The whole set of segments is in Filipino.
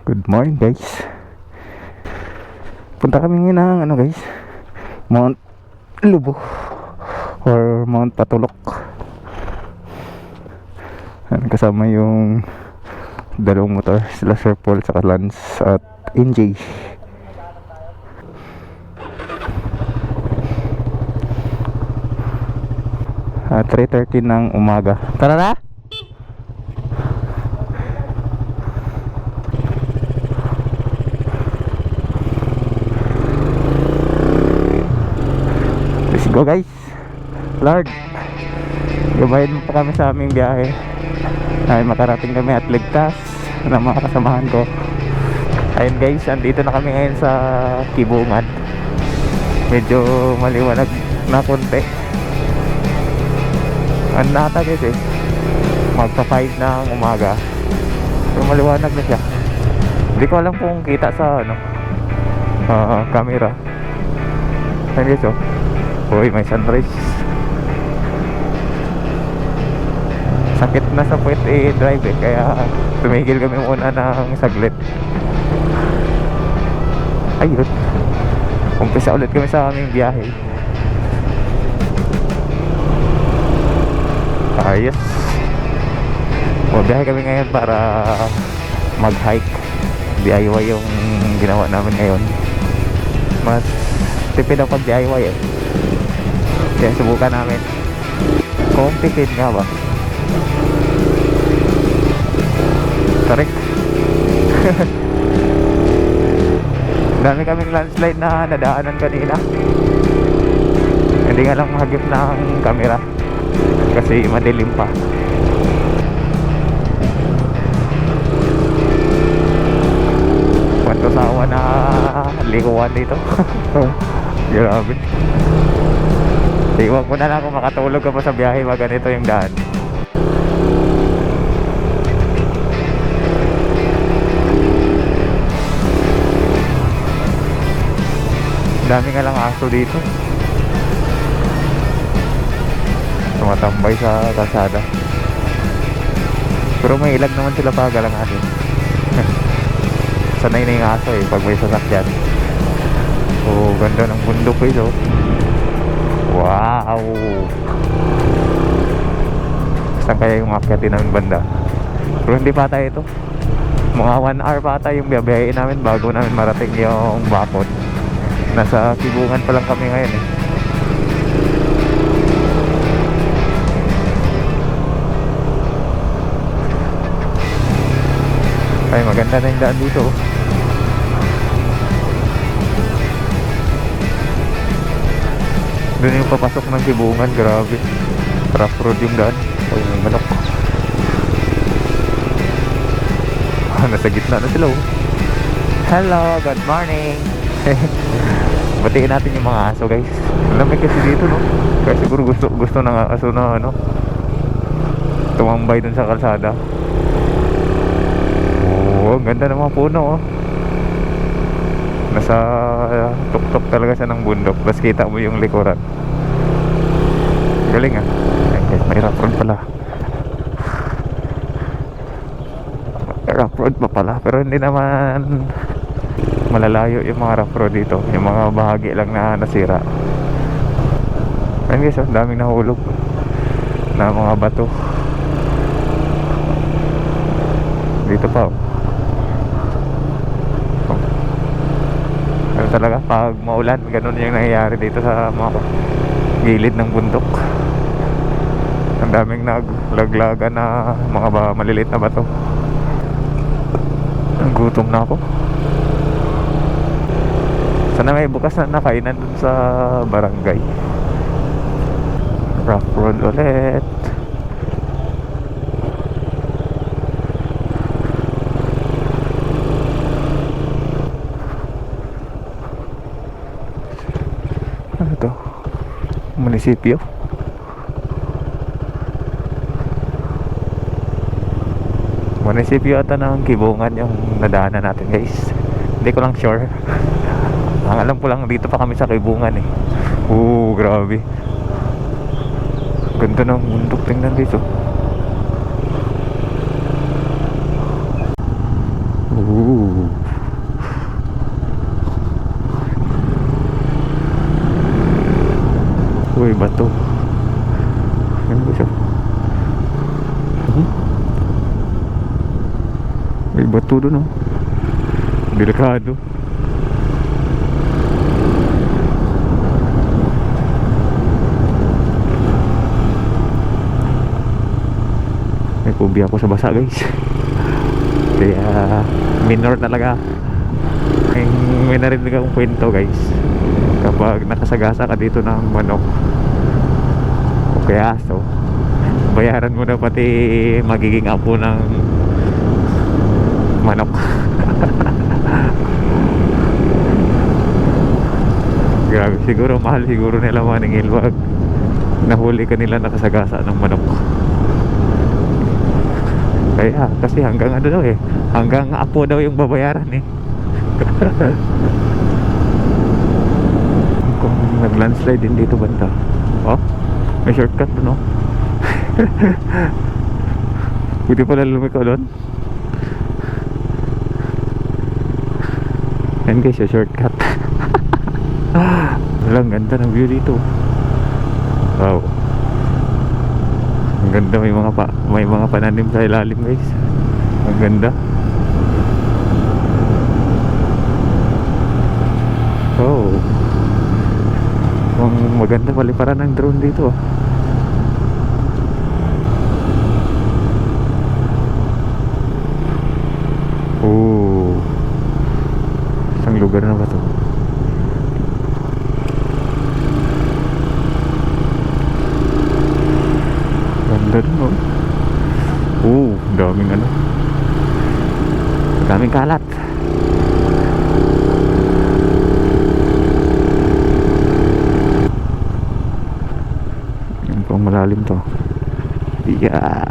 Good morning guys. Punta kami ngayon ng guys, Mount Lubo or Mount Patulok. Kasama yung dalawang motor, sila Sir Paul saka Lance at NJ. 3:30 ng umaga. Tara na! Let's go guys. Lord, gabayan mo pa kami sa aming biyahe ay makarating kami at ligtas ng mga kasamahan ko. Ayun guys, andito na kami ngayon sa Kibungan. Medyo maliwanag na konti. Ang nata guys magpa 5 ng umaga, so maliwanag na siya. Hindi ko alam kung kita sa camera. Ayun guys, uy, may sunrise. Sakit na sa puwet drive kaya tumigil kami muna ng saglit. Ayun, umpisa ulit kami sa aming biyahe. Ayos, mabiyahe kami ngayon para mag-hike. DIY yung ginawa namin ngayon. Mas tipid ang pag-DIY kaya subukan namin kung tipid nga ba. Correct. Dami kaming landslide na nadaanan kanina. Hindi nga lang mahagip ng camera kasi madilim pa. Kwanto sawa na likuan dito. Grabe. Iwan ko na lang kung makatulog ka pa sa biyahe pag ganito yung daan. Dami nga lang aso dito, tumatambay sa kalsada. Pero may ilag naman sila pag galanganin. Sanay na yung aso pag may sasakyan. Oh, ganda ng bundok ito. Wow! Saan kaya yung akyatin namin banda? Pero hindi pa tayo ito. Mga 1 hour pa tayo yung biyabiyahin namin bago namin marating yung Bacod. Nasa Kibungan pa lang kami ngayon Ay, maganda na yung daan dito. Doon yung papasok ng Kibungan. Grabe, rough road yung daan. Ay, may manok. Nasa gitna na sila Hello, good morning. Batiin natin yung mga aso guys. Lamig kasi dito kaya siguro gusto ng aso na tumambay dun sa kalsada. Oh, ang ganda ng mga puno Nasa tuktok talaga siya ng bundok. Tapos kita mo yung likuran. Galing Ay guys, may rough road pala. Rough road pa pala. Pero hindi naman malalayo yung mga rough road dito. Yung mga bahagi lang na nasira. Ayun guys, daming nahulog na mga bato dito pa Pero talaga pag maulan, ganun yung nangyayari dito sa mga gilid ng bundok. Ang daming naglaglagan na mga maliliit na bato. Ang gutom na ako. Sana may bukas na nakainan dun sa barangay. Rough road ulit. Ano to? Munisipyo. Munisipyo ata ng Kibungan yung nadaanan natin guys. Hindi ko lang sure. Ang alam ko lang dito pa kami sa Kibungan grabe. Ganda ng bundok, tingnan dito. Ooh. May bato doon, oh. Delikado. May phobia ako sa basa, guys. Kaya minor talaga. May narinig akong kwento, guys. Kapag nakasagasa ka dito ng manok o kaya aso, bayaran mo na pati magiging apo ng manok. Grabe, siguro mahal siguro nila maningil wag nahuli ka nila nakasagasa ng manok. Kaya kasi hanggang ano daw eh, hanggang apo daw yung babayaran eh. Kung nag-landslide din dito banda. Oh, may shortcut doon, oh. Pwede pala lumiko doon. Yan guys, yung shortcut. Walang ganda ng view dito. Wow. Ang ganda, may mga pananim sa ilalim, guys. Ang ganda. Oh. Ang maganda paliparan ng drone dito. Oh. Isang lugar na ba to? Ganda dun, oh. Oh, daming ano. Daming kalat. Yan pang malalim to. Yeah.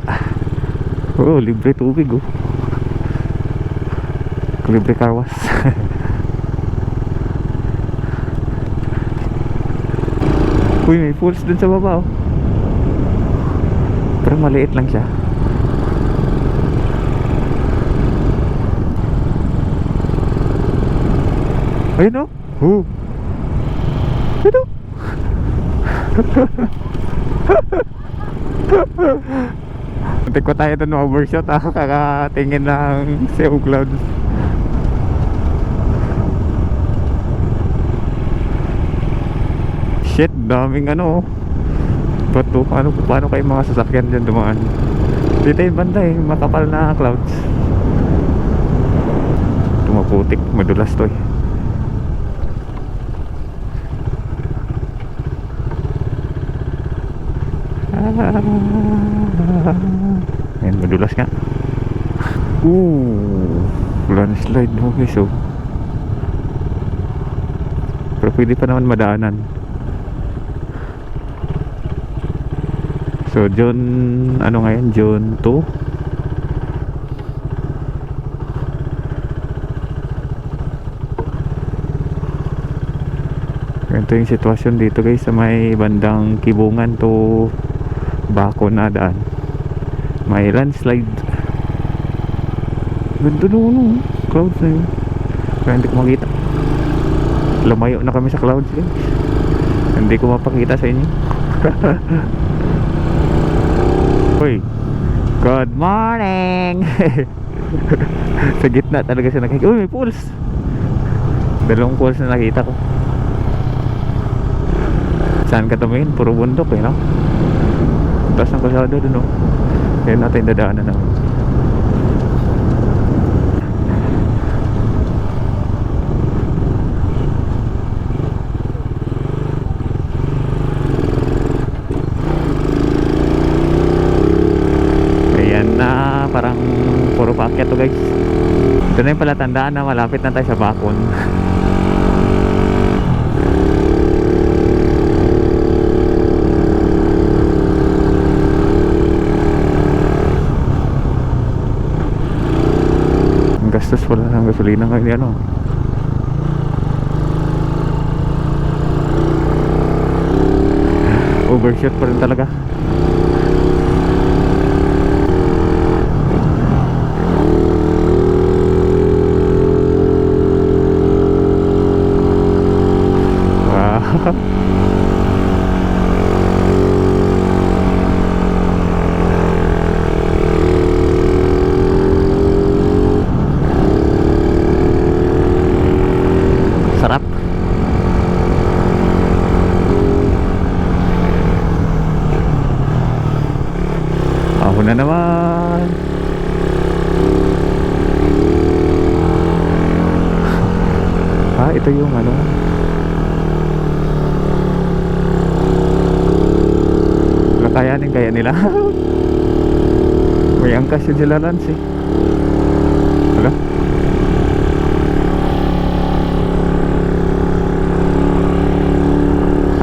Oh, libre tubig, oh. Libre karwas. Uy, may pools dun sa baba, oh. Pero maliit lang siya. Ayun, oh. Oh. Ayun, oh. Muntik ko tayo doon overshot, ah. Kakatingin ng sea clouds. Shit, daming ano, bato. Paano kayo mga sasakyan dyan dumaan? Dito yung banda eh, makapal na clouds. Tumaputik, madulas to eh. Ayan, madulas nga. Landslide mo guys, oh. Pero pwede pa naman madaanan. So June, ano ngayon? June 2. Ganito yung sitwasyon dito guys sa may bandang Kibungan to Bako na daan. May landslide. Ganda no, clouds na yun. Kaya hindi ko makita. Lumayo na kami sa clouds guys. Hindi ko mapakita sa inyo. Uy, good morning. Sa gitna talaga siya nakikita. Uy, may pools. Dalawang pools na nakita ko. Saan ka tumingin? Puro bundok eh, no? Taas ng kalsada dun, no? Kaya natin dadaanan naman. Parang puro paakyat to guys. Ito na yung palatandaan na malapit na tayo sa Bakon. Ang gastos pala ng gasolina ngayon, ano. Overshoot pa rin talaga. Ito yung ano, kakayanin kaya nila. May angkas yun sila, Lance eh. Wala.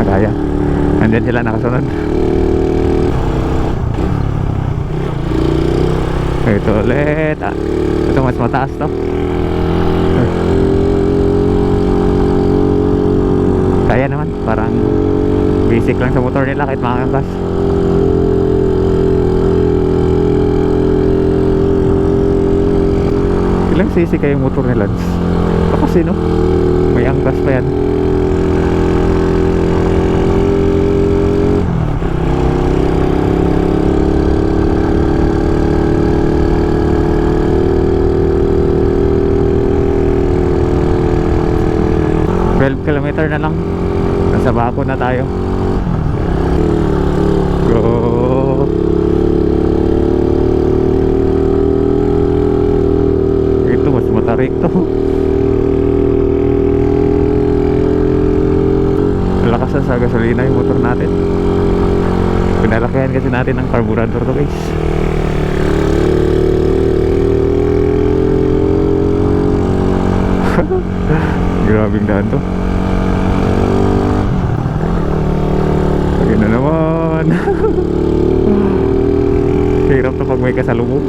Kaya andyan sila nakasunod. Ito ulit ito mas mataas to. Kaya naman, parang basic lang sa motor nila kahit makangkas. Ilang cc kaya yung motor nila? Ito kasi no, may angkas pa yan. Kilometer na lang, nasa Baco na tayo. Go. Ito mas matarik to. Lakas na sa gasolina yung motor natin. Pinalakihan kasi natin ng carburetor to guys. Grabing daan to. Lagi na naman. Hirap to pag may kasalubong.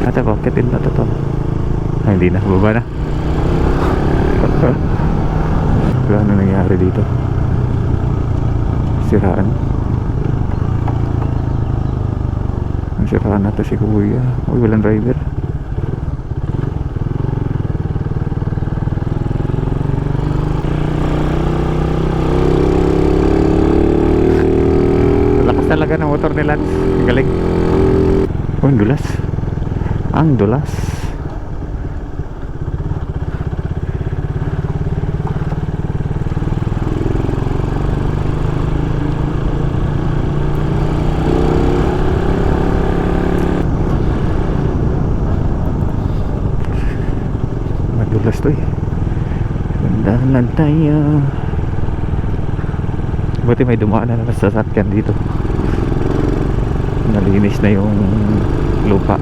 Ate, pakitin na to. Ay, hindi na, baba na. Ano nangyari dito? Siraan. Ang siraan na to si kuya. Uy, walang driver. Talaga ng motor ni Lance. Galing. Oh, ang dulas. Ang dulas. Madulas to eh. Landahan lang tayo. Buti may dumaan na sasakyan dito. Nalinis na yung lupa.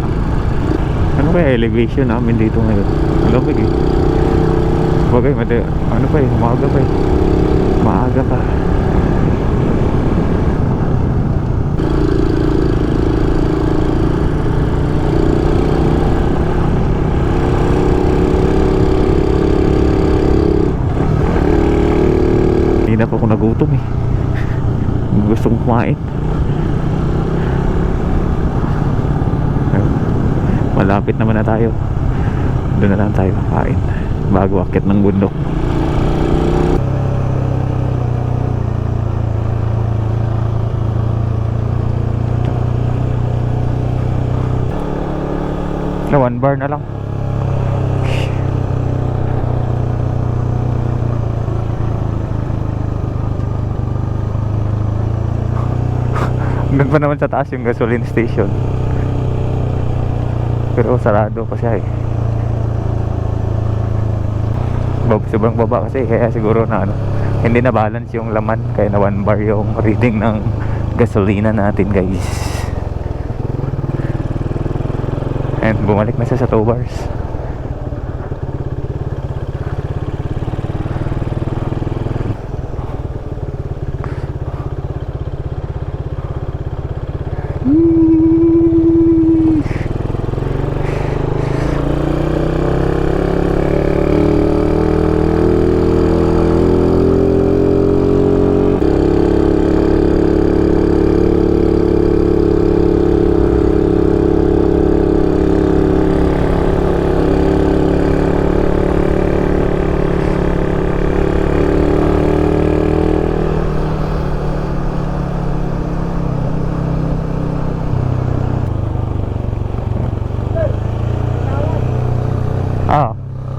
Ano kaya elevation namin dito ngayon? Malamig eh. Bagay, ano pa eh, umaga pa eh. Maaga pa. Hindi na pa ako nagutom eh. Gusto kong kumain. Malapit naman na tayo. Doon na lang tayo kakain bago akit ng bundok. Na 1 bar na lang. Doon pa naman sa taas yung gasoline station. Pero sarado pa siya eh. Sobrang baba kasi, kaya siguro na ano, hindi na balance yung laman, kaya na 1 bar yung reading ng gasolina natin guys. And bumalik na siya sa 2 bars.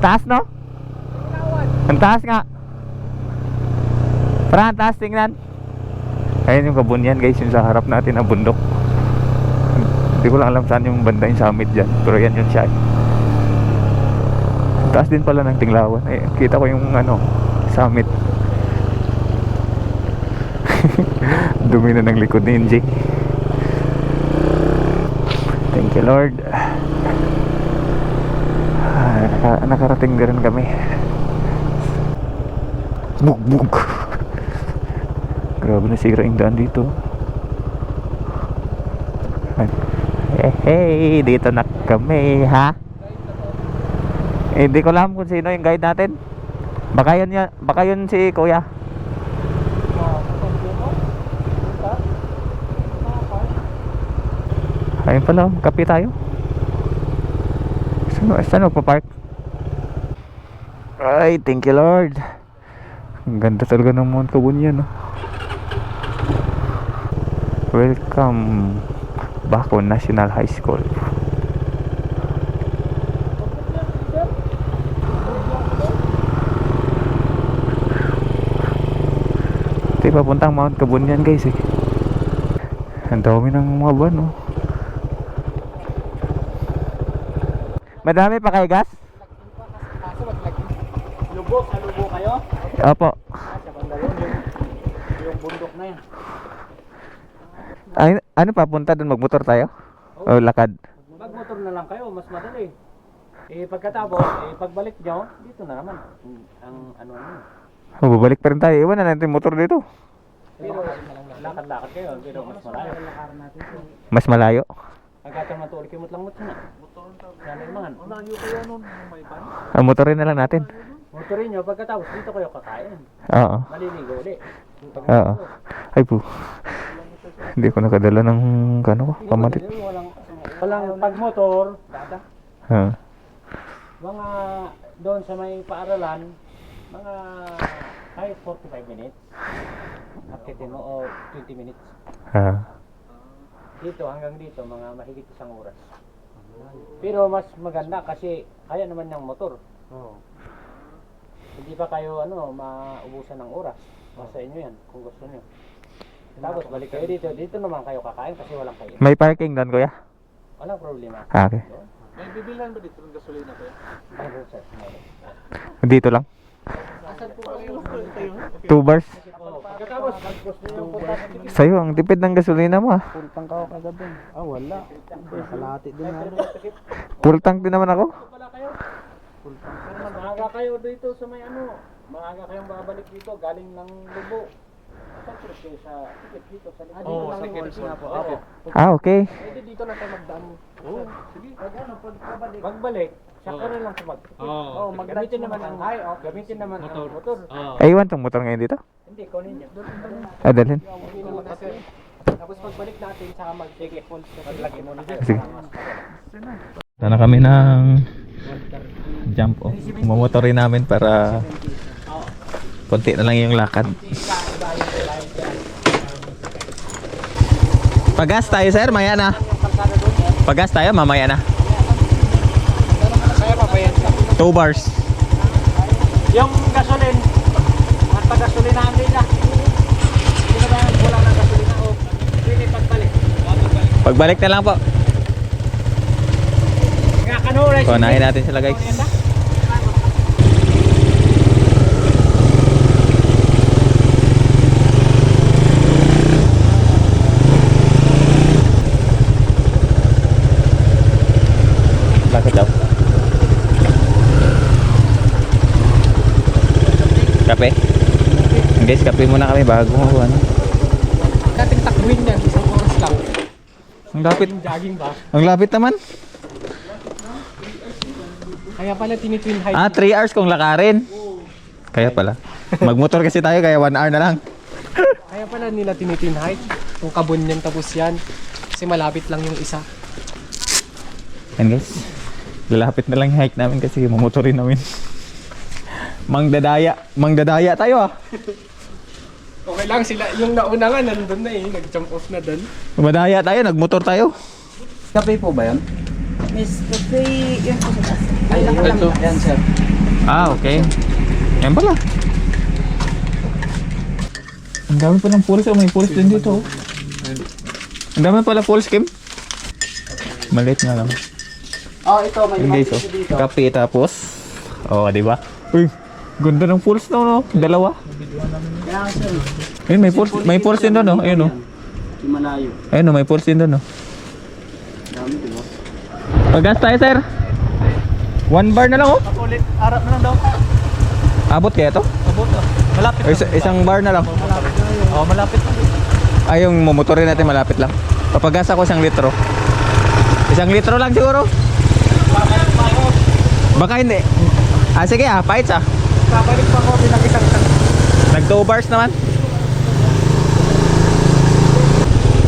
Taas no? Ang taas nga. Parang ang taas, tingnan. Ayun yung kabunyan guys, yung sa harap natin na bundok. Hindi ko lang alam saan yung banda yung summit dyan, pero yan yun siya. Ang Taas din pala ng Tinglawan. Eh, kita ko yung ano, summit. Dumi na ng likod ni NJ. Thank you Lord. Nakarating din kami. Bug. Grabe na sira yung daan dito. Hey, dito na kami, ha? Hindi ko alam kung sino yung guide natin. Baka yun si Kuya. Ayun pala, kape tayo. Saan pa-park? Ay, thank you Lord. Ang ganda talaga ng Mount Kabunyan, no? Welcome Baco National High School. Ito papuntang Mount Kabunyan guys eh. Ang dami ng mga van, no? Madami pa kayo gas? Lubog kayo? Opo. Yung bundok na yan. Ay, ano papunta doon? Magmotor tayo? O lakad? Magmotor na lang kayo, mas madali. Pagkatapos, pagbalik nyo, dito na naman. Ang ano nyo. Babalik pa rin tayo. Iwan na natin yung motor dito. Pero lakad-lakad kayo, pero mas malayo. Mas malayo? Agatan matuloy kayo lang mo na. Yan ang mga. Unahan nyo kayo nun, may pan. Ang motorin na lang natin. Motorin nyo, pagkatapos dito kayo kakain. Oo. Maliligo ulit. Oo. Ay po. Hindi ko nakadala ng ano ko, pamalit. Walang pagmotor, Ha. mga doon sa may paaralan, mga kahit 45 minutes. Akitin mo o 20 minutes. Ha. Dito hanggang dito, mga mahigit isang oras. Pero mas maganda kasi kaya naman ng motor. Hindi pa kayo maubusan ng oras. Basta inyo yan kung gusto niyo. Tapos balik kayo dito. Dito naman kayo kakain kasi walang kayo. May parking doon, kuya? Walang problema. Okay. May bibilhan ba dito ng gasolina kayo? Mayroon sir. Dito lang? Asan po kayo? 2 bars? Pagkatapos, gusto niyo punta sa ticket. Sa'yo, ang tipid ng gasolina mo ah. Full tank ako kagabi. Wala. Kalahati din na. Full tank din naman ako. Pala kayo. Full tank. Pero maaga kayo dito sa may maaga kayong babalik dito galing ng Lubo. Siyempre kayo sa ticket dito sa likod. Oo, sa ticket nga po. Opo. Ah, okay. Pwede dito lang tayo magdaan. Oo. Sige. Pagbalik, saka na lang sa mag-ticket. Oo, gamitin naman ang gamitin naman ang motor. Ay, iwan tong motor ngayon dito? Hindi, kunin niyo. Ah, dalhin. Tapos pagbalik natin, saka mag-ticket. Paglagay mo na. Sige. Sana kami ng jump off. Mamotorin namin para konti na lang yung lakad. Pagas tayo sir, maya na. Pagas tayo, mamaya na. Kaya pa ba yan? 2 bars. Yung gasolin, at pag-gasolinahan nila. Hindi na ba wala ng gasolina o pwede pagbalik? Pagbalik na lang po. Nga kanuray. So, unahin natin sila guys. Bakit daw? Kape? Guys, kape muna kami bago ano. Dating takbuhin yan, isang oras lang. Ang lapit. Yung jogging ba? Ang lapit naman. Kaya pala tinitwin height. 3 hours kung lakarin. Kaya pala. Magmotor kasi tayo kaya 1 hour na lang. Kaya pala nila tinitwin height. Kung kabunyan tapos yan. Kasi malapit lang yung isa. Yan guys. Lalapit na lang yung hike namin kasi mamotorin namin. Mangdadaya tayo ah. Okay lang sila. Yung nauna nga nandun na nag-jump off na dun. Madaya tayo, nagmotor tayo. Kape po ba yan? Miss Cafe, yun po sa taas. Ay, ito. Yan sir. Ah, okay. Yan pala. Ang dami pa ng pulis. May pulis din dito. Ang dami pala pulis, Kim. Maliit nga lang. Oh, ito. May Yun guys, oh. dito. Kape tapos Oo, di ba? Uy, ganda ng pools no, no? Dalawa. Kaya sir, Ayun, may pools din doon, no? Ayun, no? Himalayo. Ayun, no? May pools din doon, no? Dami, diba? Pag-gas tayo, sir. 1 bar na lang, oh. Ulit, harap na lang daw. Abot kaya to? Abot ah. Malapit O, isang bar na lang. Oo, malapit na. Ay, yung motorin natin malapit lang. Papagas ako 1 litro. 1 litro lang siguro. Baka hindi. Sige fights Babalik pa ako bilang isang Nag 2 bars naman.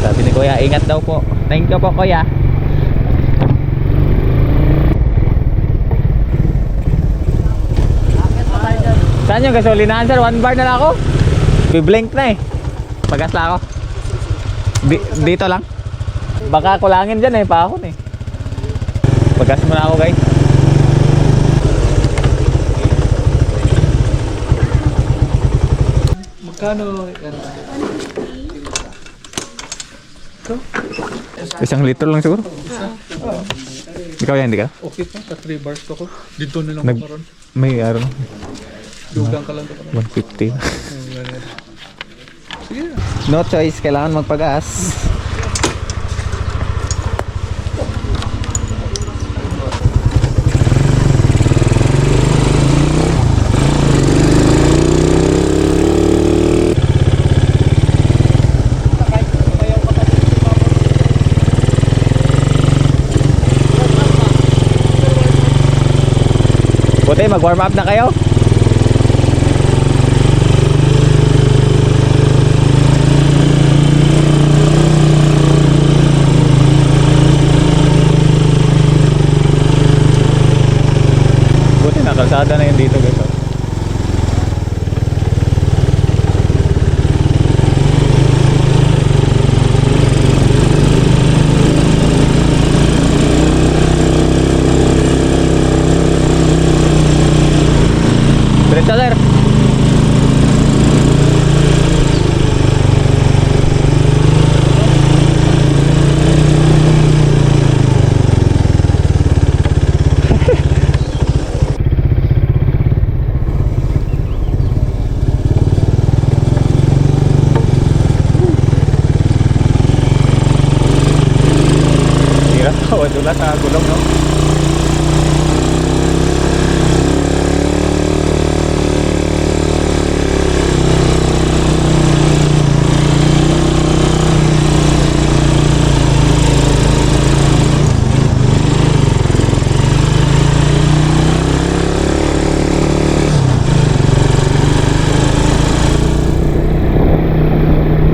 Sabi ni Kuya, ingat daw po. Thank you po, Kuya. Saan yung gasolinahan, sir? 1 bar na lang ako. Biblink na eh. Pagas lang ako. Dito lang. Baka kulangin dyan eh, paahon eh. Pagas muna ako, guys. Magkano yan? 1 litro lang siguro. Ikaw yan, hindi ka? Okay pa, sa 3 bars ko. Dito na lang Nag- karon. May ano, Dugang ka lang to. 150. Sige. No choice, kailangan magpagas. Buti, mag-warm up na kayo. Buti na, kalsada na yun dito, guys. Diretso, sir. Hirap tawad dula sa gulong, no?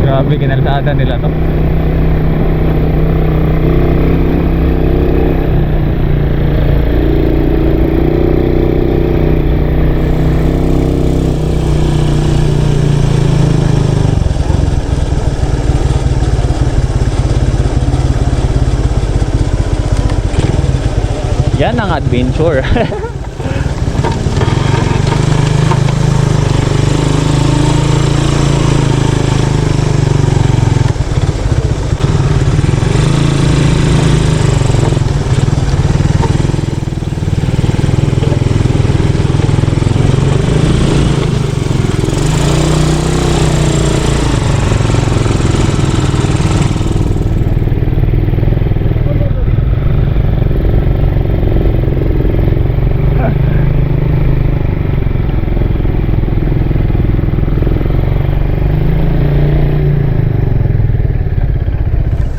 Grabe, kinalsada nila to. Yan ang adventure.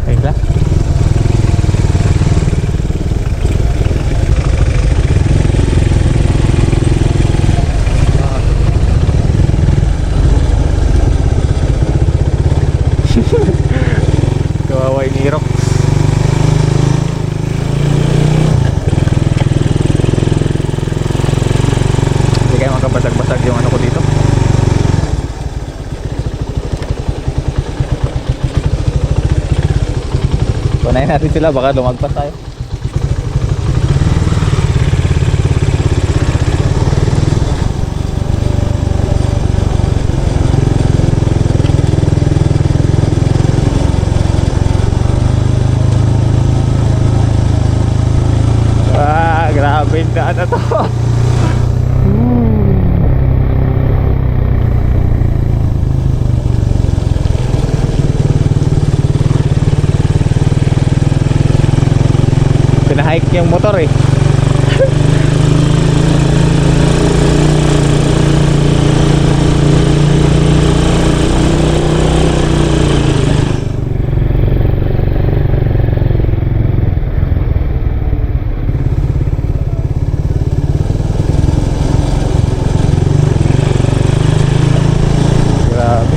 Baiklah. Kawawa yung Irok. Hindi kayo makabasag-basag yung ano ko dito. Punayin natin sila, baka lumagpas tayo. Grabe yung daan na to. yung motor eh. Grabe.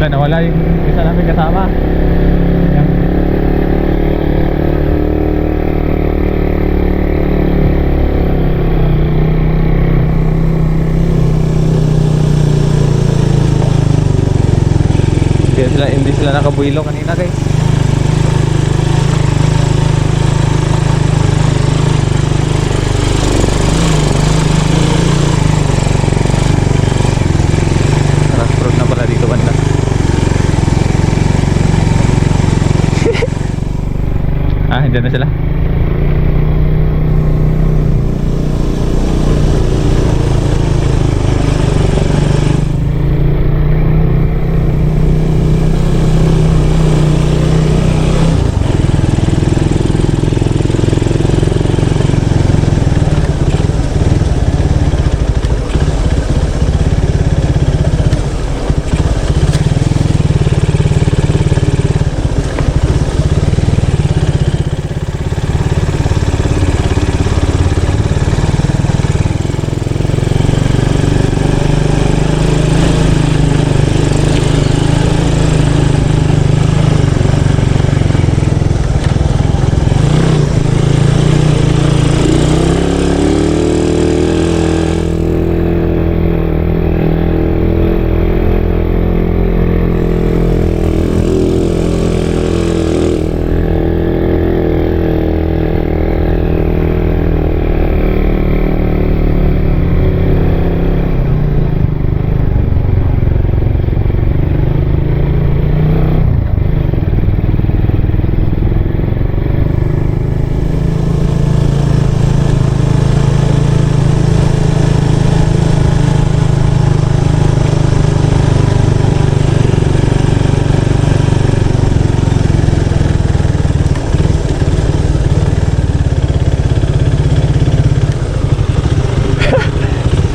Nawala yung isa namin kasama. Yan. Hindi sila nakabuilo kanina guys. Crossroad na pala dito banda. Diyan na sila.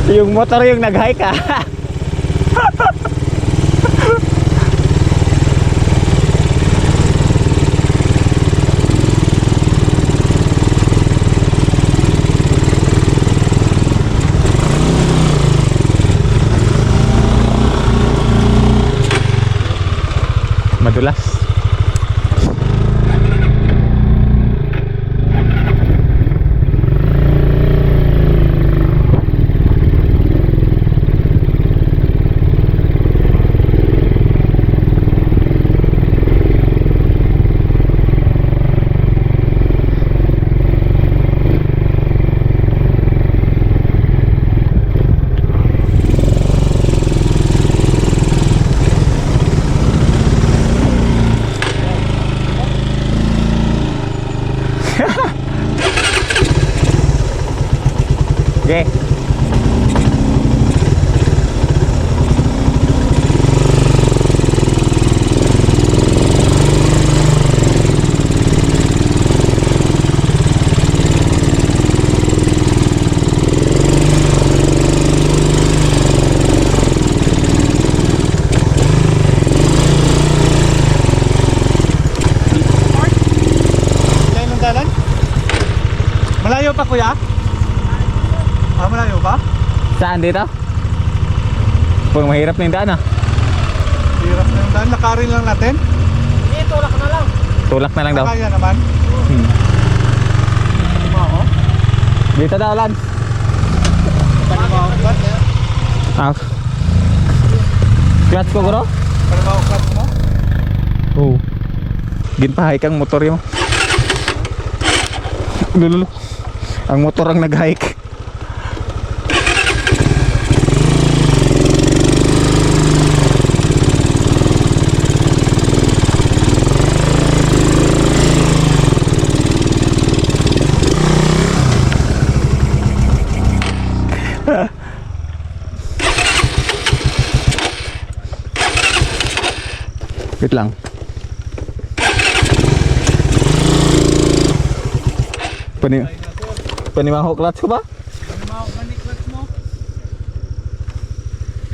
Yung motor yung nag-hike ah. Madulas. Okay. Yan ang dalan? Malayo pa kuya? Malayo pa? Saan dito? Pag mahirap na yung daan ah. Hirap na yung dalan. Lakarin lang natin. Hindi, tulak na lang. Tulak na lang daw. Kaya naman. Ano ako? Dito daw, Lance. Paano ba ako? Ah. Clutch ko, bro? Paano ba ako clutch mo? Oo. Ginpahay kang motor yun. Lululo. Ang motor ang nag-hike. Wait lang. Panimaho clutch ko ba? Ano ba ako clutch mo?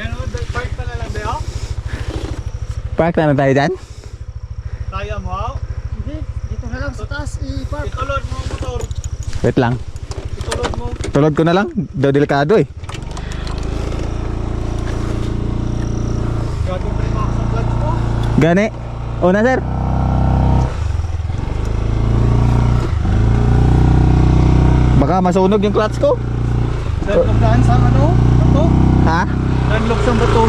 Yan o, park ka na lang dayo? Park na tayo dyan? Kaya mo ako? Hindi, dito na lang sa taas i-park. Itulod mo ang motor. Wait lang. Itulod mo. Tulod ko na lang. Daw delikado eh. Gagawin pa rin ako sa clutch mo. Gani. Una sir. Baka masunog yung clutch ko. Danlok daan sa ano? Bato? Ha? Danlok sa bato.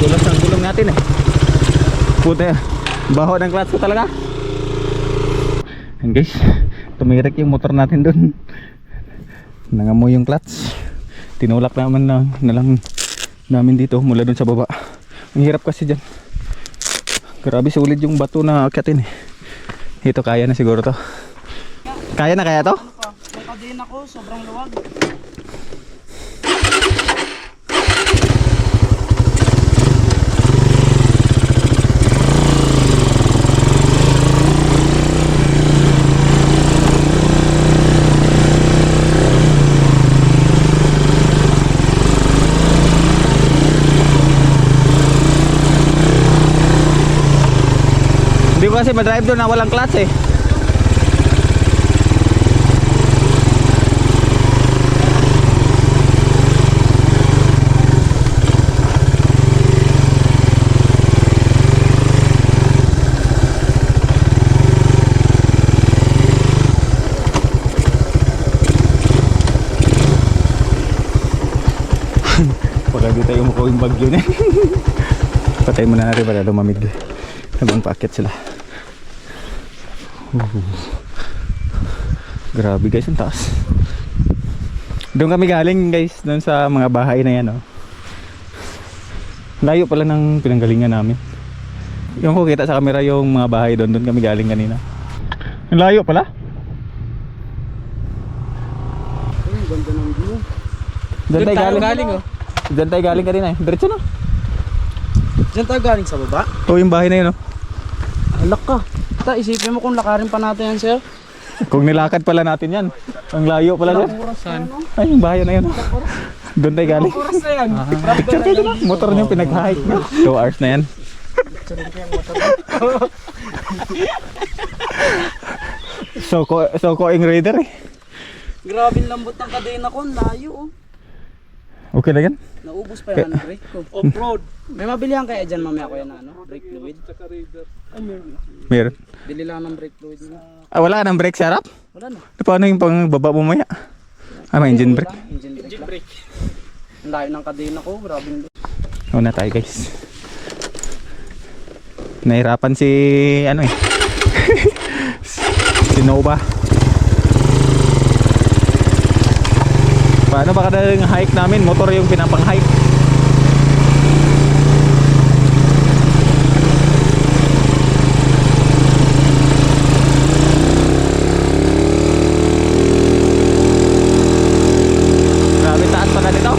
Dulas ang gulong natin eh. Puta, baho ng clutch ko talaga. And guys, tumirik yung motor natin dun. Nangamoy yung clutch. Tinulak naman na lang namin dito mula dun sa baba. Ang hirap kasi dyan. Grabe sulit yung bato na akyatin eh. Ito kaya na siguro to. Kaya na kaya to? May kadin ako, sobrang luwag. Hindi ko kasi madrive doon na walang clutch eh. Pagka di tayo makawing bagyo na. Patayin muna natin para lumamig habang paakyat sila. Grabe guys, ang taas. Doon kami galing guys, doon sa mga bahay na yan oh. Layo pala ng pinanggalingan namin. Yung ko kita sa camera yung mga bahay doon, doon kami galing kanina. Ang layo pala. Ang ganda ng view. Doon tayo galing. galing oh. Doon tayo galing kanina eh. Diretso na. Diyan tayo galing sa baba. O yung bahay na yun oh. Alak ka. Ta, isipin mo kung lakarin pa natin yan, sir. Kung nilakad pala natin yan. Ang layo pala sir. Saan? Ay yung bahay na yun oh. Doon tayo galing. Oras na yan. Picture kayo na. Motor niyo pinag-hike niyo. 2 hours na yan. So ing raider eh. Grabe lambot ng kadena ko, ang layo oh. Okay na yan? Naubos pa yung brake ko. Off-road. May mabilihan kaya dyan mamaya ko yan na ano? Brake fluid. Saka raider. Ay, meron. Meron. Bili lang ng brake fluid nila. Wala ka ng brake sa harap? Wala na. Paano yung pang baba mo maya? May engine brake. Engine brake. Ang layo ng kadena ko. Grabe yung Una tayo guys. Nahirapan si ano eh. Si Nova. Paano ba kada yung hike namin? Motor yung pinapang hike. Grabe taas pala nito.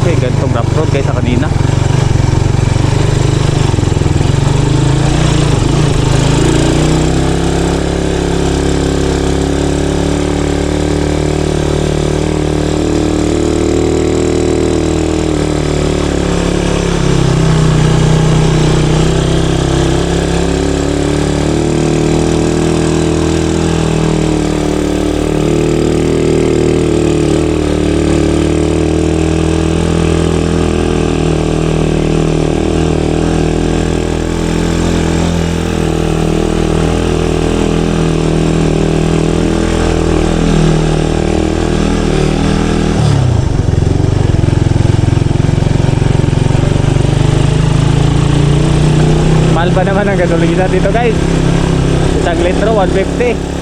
Okay, ganitong rough road guys sa kanina. Mahal ba naman ang gasolina dito guys? Isang litro, 150.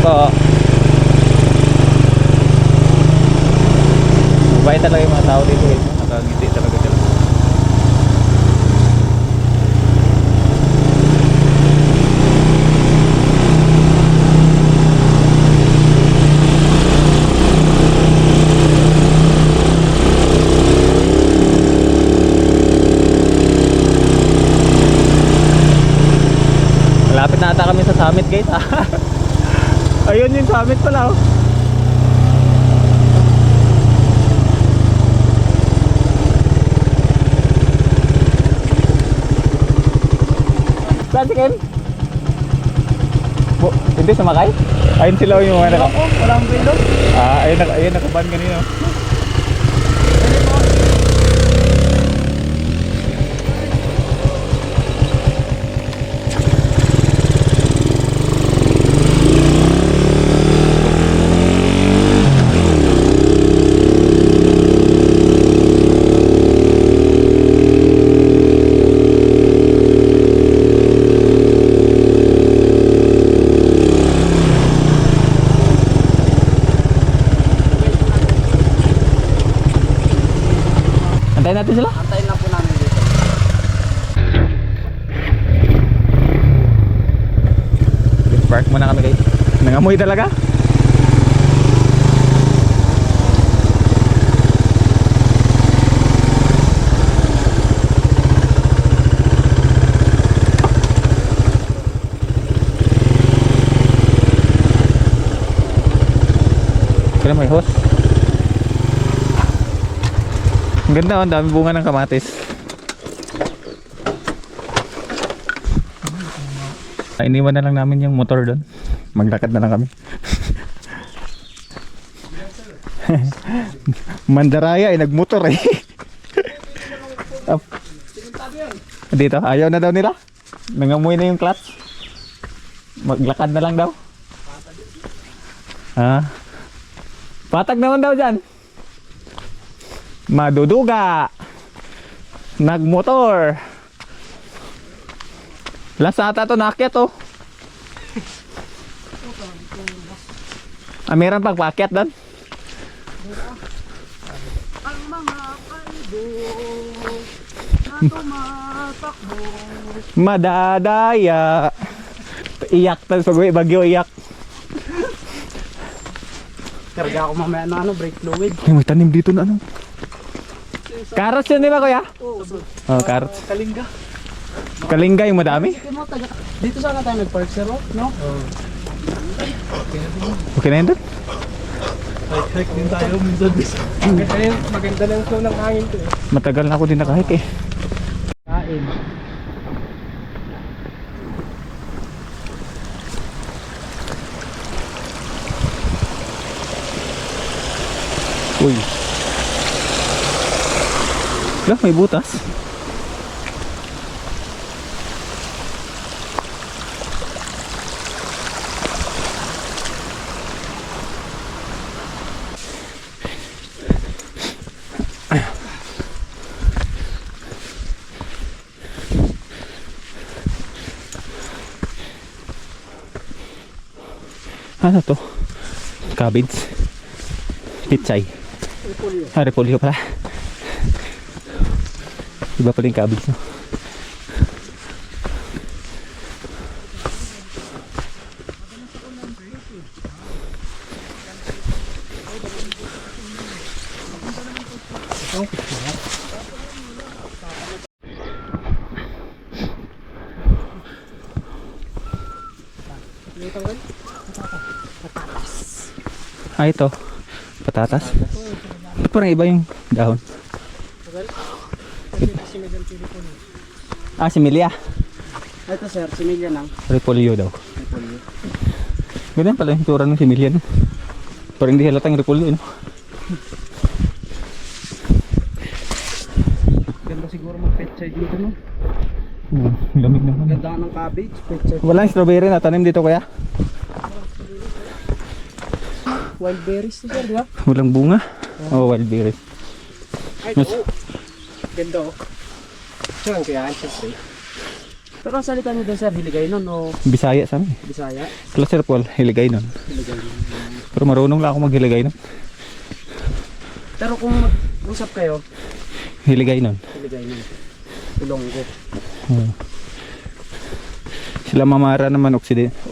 Po. Mabait talaga yung mga tao dito eh. Nakangiti talaga sila. Malapit na ata kami sa summit guys. Ayun yung summit pala oh. Saan si Ken? Hindi sumakay? Ayun sila yung mga naka... Walang bilog. Ayun nakaban kanina. Antayin natin sila. Antayin lang po namin dito. Park muna kami guys. Nangamoy talaga. Kaya may hose. Ang ganda oh, ang dami bunga ng kamatis. Iniwan na lang namin yung motor doon. Maglakad na lang kami. Mandaraya ay nagmotor eh. Dito, ayaw na daw nila. Nangamoy na yung clutch. Maglakad na lang daw. Patag naman daw dyan. Maduduga. Nagmotor. Last ata to naakyat oh. Meron pang paakyat doon. Ang mga kaibong na tumatakbo. Madadaya. Iyak tayo pag bagyo iyak. Karga ako mamaya na brake fluid. Ay, may tanim dito na ano. Carrots yun di ba kuya? Oo. Oh, carrots. Kalinga. Kalingga yung madami. Dito sana tayo nag-park sir, no? Okay na yun doon? Hike din tayo minsan. Maganda lang flow ng hangin to eh. Matagal na ako din nakahike eh. Kain. Uy. Lah, may butas. Ano to? Cabbage. Pitsay. Repolyo pala. Iba pala yung cabbage no? Ah, ito. Patatas. Parang iba yung dahon. Ah, similya. Ito sir, similya lang. Repolyo daw. Repolyo. Ganyan pala yung tura ng similya no? Parang hindi halatang repolyo no? Ganda siguro mag-petsay dito, no? Lamig naman. Ganda ng cabbage, petsay. Walang strawberry na tanim dito kaya? Wild berries to sir, di ba? Walang bunga. Oh, wild berries. Ay, oo. Ganda oh. Saan kaya? Siyempre. Pero ang salita niyo doon sir, hiligay nun o Bisaya sa amin. Bisaya? Kala Sir Paul, hiligay nun. Hiligay nun. Pero marunong lang ako maghiligay nun. Pero kung mag-usap kayo, Hiligay nun. hiligay nun. Ilonggo. Sila mamara naman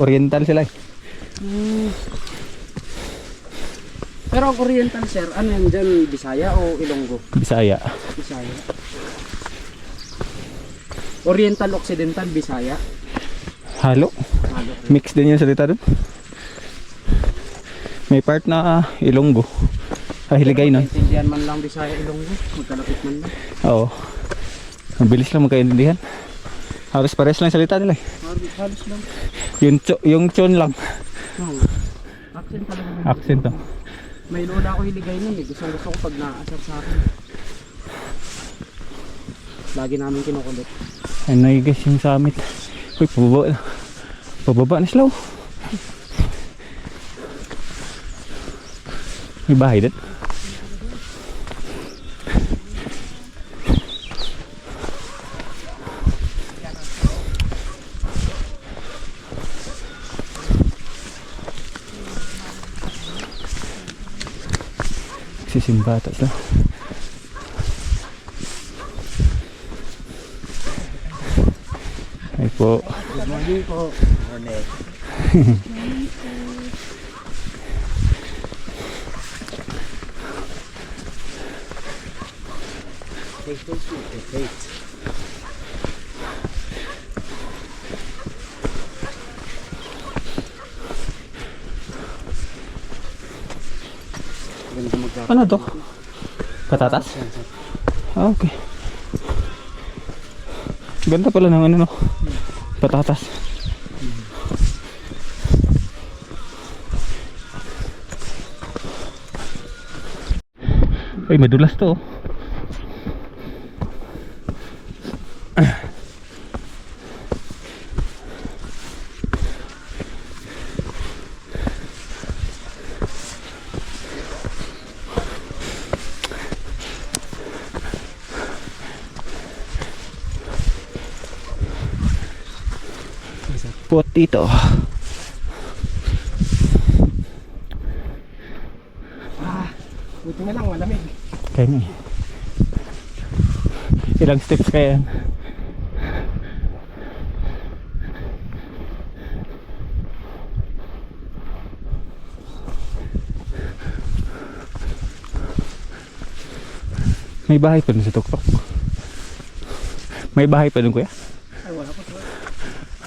oriental sila eh. Pero ang oriental sir, ano yan dyan? Bisaya o Ilonggo? Bisaya. Bisaya. Oriental, Occidental, Bisaya. Halo. Halo. Mix din yung salita dun. May part na Ilonggo. Ah, hiligay nun. Intindihan man lang Bisaya, Ilonggo. Magkalapit man lang. Oo. Ang bilis lang magkaintindihan. Halos pares lang salita nila eh. Halos lang. Yung chon lang. Oo. Accent talaga. Accent ah. May lola ako hiligay nun eh. Gusto ko pag naasar sa akin. Lagi namin kinukulit. Ano yung guys yung summit. Uy, pababa na. Pababa na sila oh. May bahay din. Sisimba ata sila. Ay po. Good morning po. Morning. Ano to? Patatas? Ah, okay. Ganda pala ng ano no? Patatas. Ay, madulas to. spot dito. Buti na lang, malamig. Kaya nga eh. Ilang steps kaya yan? May bahay pa dun sa tuktok. May bahay pa dun, kuya? Ay, wala pa.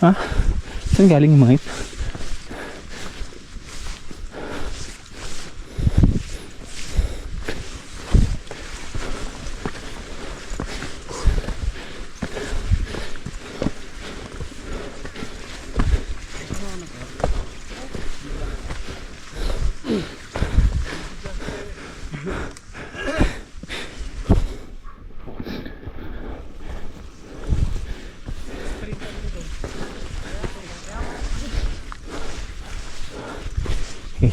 Ha? Saan galing yung mga ito? Okay.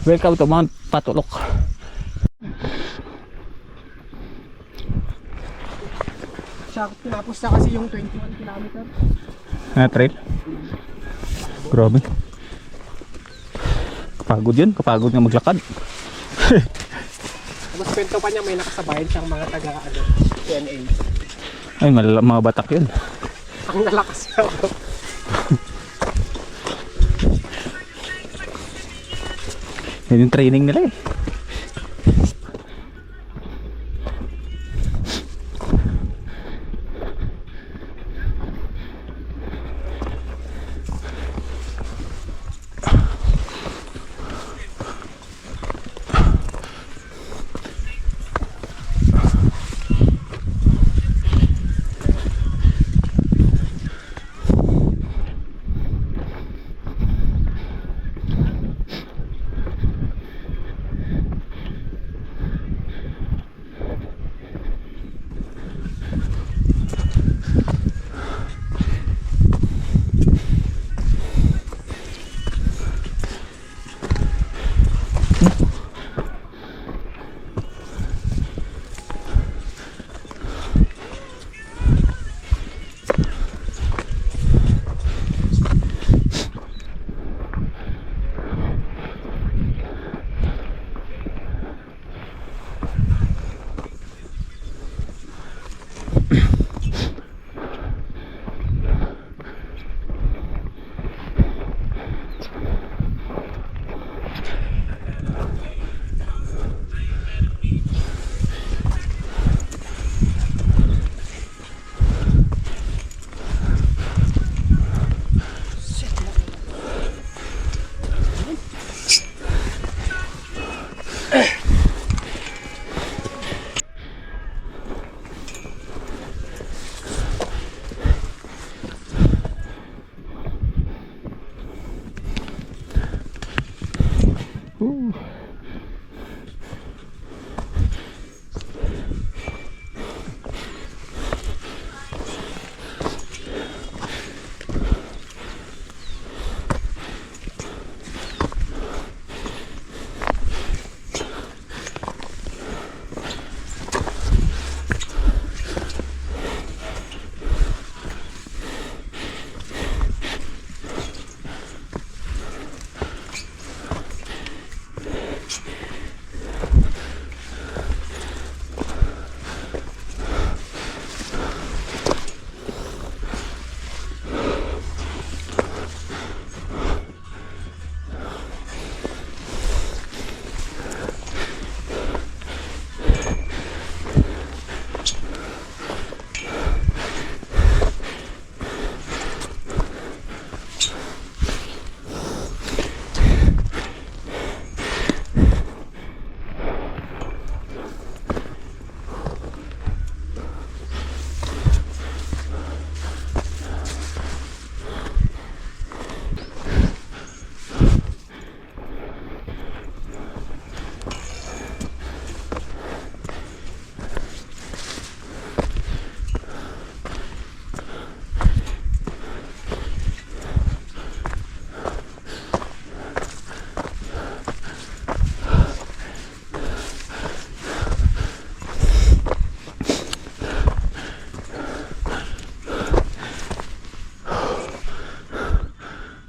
Welcome to Mount Patulok. Siya, tinapos na kasi yung 21 kilometer. Na trail? Grabe. Kapagod yun. Kapagod nga maglakad. Mas kwento pa niya, may nakasabayan siyang mga taga PNA. Ay, mga batak yun. Ang nalakas siya bro. Yan yung training nila eh.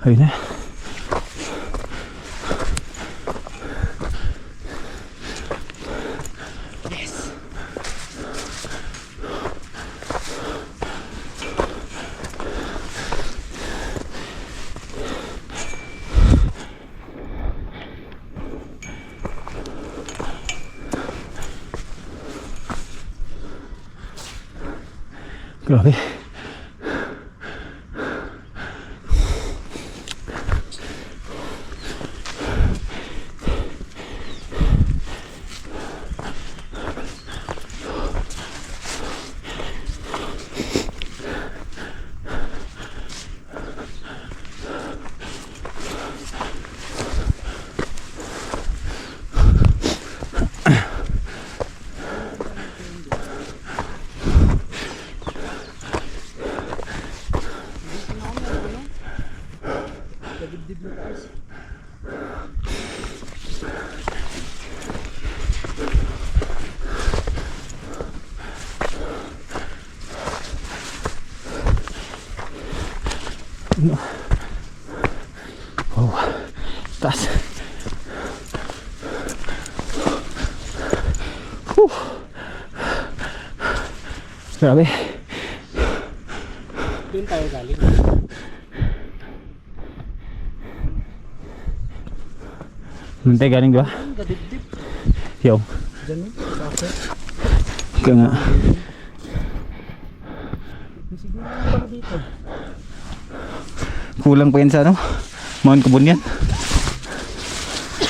Ayun na. Grabe. Wow, taas. Grabe. Doon tayo galing. Doon tayo galing, di ba? Gadibdib. Yo. Diyan eh. Bakit? Ika nga. May siguro na pala dito. Kulang pa yan sa ano? Mount Kabunyan.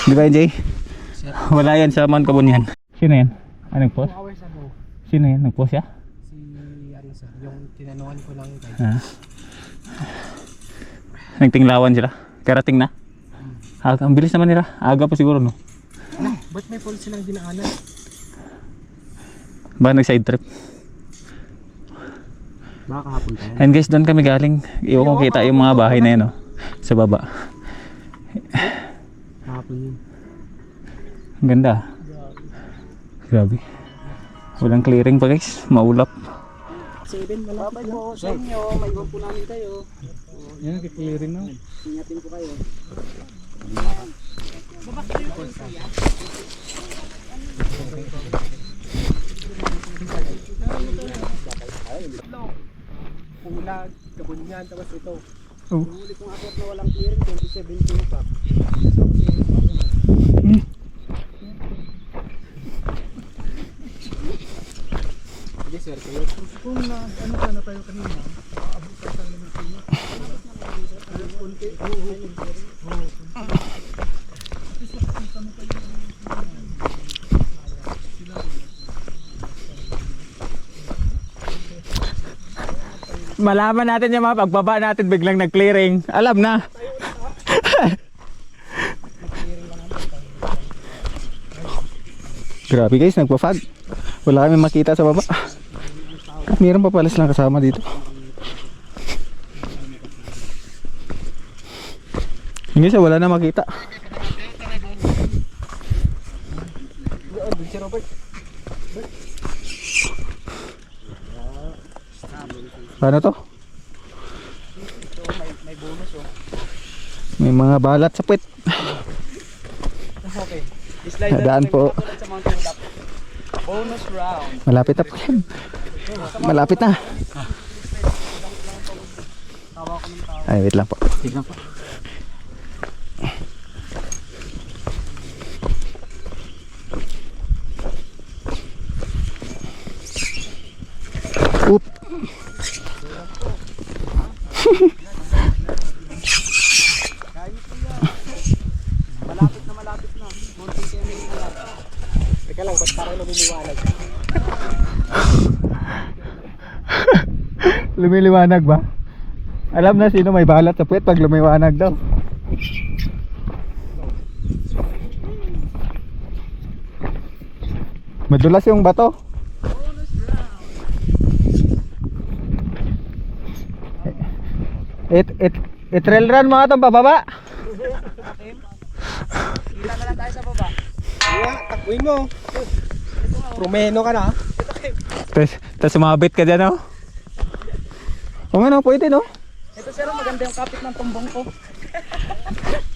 Di ba yan, Jay? Wala yan sa Mount Kabunyan. Sino yan? Ah, nag-post? 2 hours ago, Sino yan? Nag-post siya? si Arisa, yung tinanungan ko lang guys. Ah. Nagtinglawan sila. Karating na. Ang bilis naman nila. Aga pa siguro, no? Ba't may pool silang dinaanan? Baka nag-side trip. Baka kahapon tayo. And guys, doon kami galing. Iwan ko kita yung mga bahay na yan, no? Sa baba. Kahapon yun. Ang ganda. Grabe. Walang clearing pa, guys. Maulap. 7, malapit po sa inyo. May iwan po namin kayo. Yan, kiklearing na. Ingatin ko kayo. Pulag, Kabunyan, tapos ito. Oh. Yung huli kong akot na walang clearing, 2017 pa. Sige sir, kayo. Kung ano sana tayo kanina, aabutan tayo naman sila. Kunti. Malaman natin yung mga pagbaba natin biglang nag-clearing. Alam na. Grabe guys, nagpa-fog. Wala kami makita sa baba. Meron pa pala silang kasama dito. Hindi siya, wala na makita. Si Robert. Paano to? May bonus oh. May mga balat sa puwet. Okay. Slide Daan po. sa Mount Ulap. Bonus round. Malapit na po yan. Malapit na. Tawa ko ng tao. Ay, wait lang po. Tignan po. Oop. Malapit na. Monte Keming na lang. Teka lang, ba't parang lumiliwanag? Lumiliwanag ba? Alam na sino may balat sa puwet pag lumiwanag daw. Madulas yung bato. Trail run mga itong bababa. Hila na lang tayo sa baba. Takwin mo. Promeno ka na. Tapos sumabit ka dyan, oh. O nga, no, pwede, no? Ito sir, maganda yung kapit ng tumbong ko.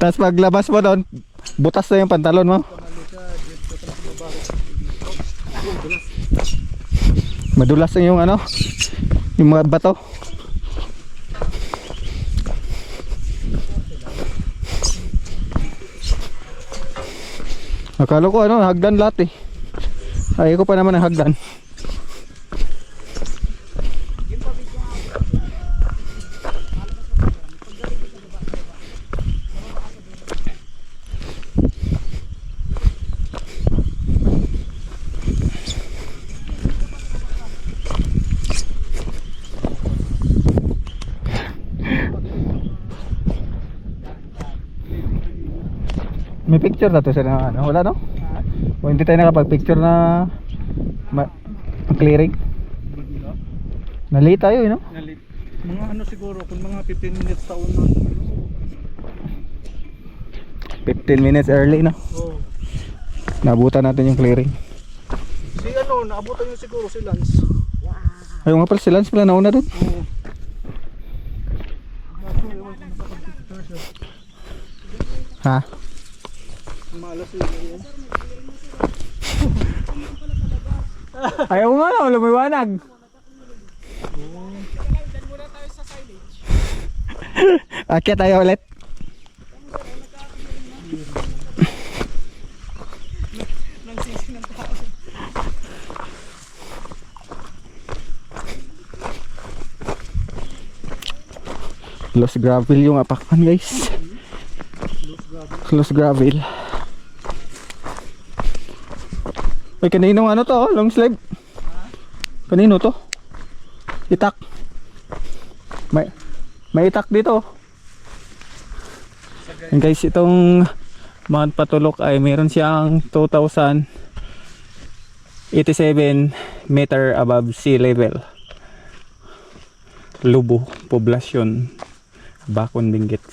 Tapos paglabas mo doon, butas na yung pantalon mo. Madulas na yung ano, yung mga bato. Akala ko ano, hagdan lahat eh. Ayaw ko pa naman ng hagdan. May picture na to sa ano, wala no? O hindi tayo nakapag-picture na clearing. Nali tayo, no? Nalit. Mga ano siguro, kung mga 15 minutes taon na. 15 minutes early, no? Oo. Naabutan natin yung clearing. Si ano, naabutan yung siguro si Lance. Ayaw nga pala, si Lance pala nauna dun. Oo. Ha? Malas yun. Ayaw nga na, lumiwanag. Akyat tayo ulit. Lost gravel yung apakan guys. Lost gravel. Ay, kaninong ano to? Long sleeve? Kanino to? Itak. May itak dito. And guys, itong Mount Patulok ay meron siyang 2,087 meter above sea level. Lubo, poblasyon, Bakon Benguet.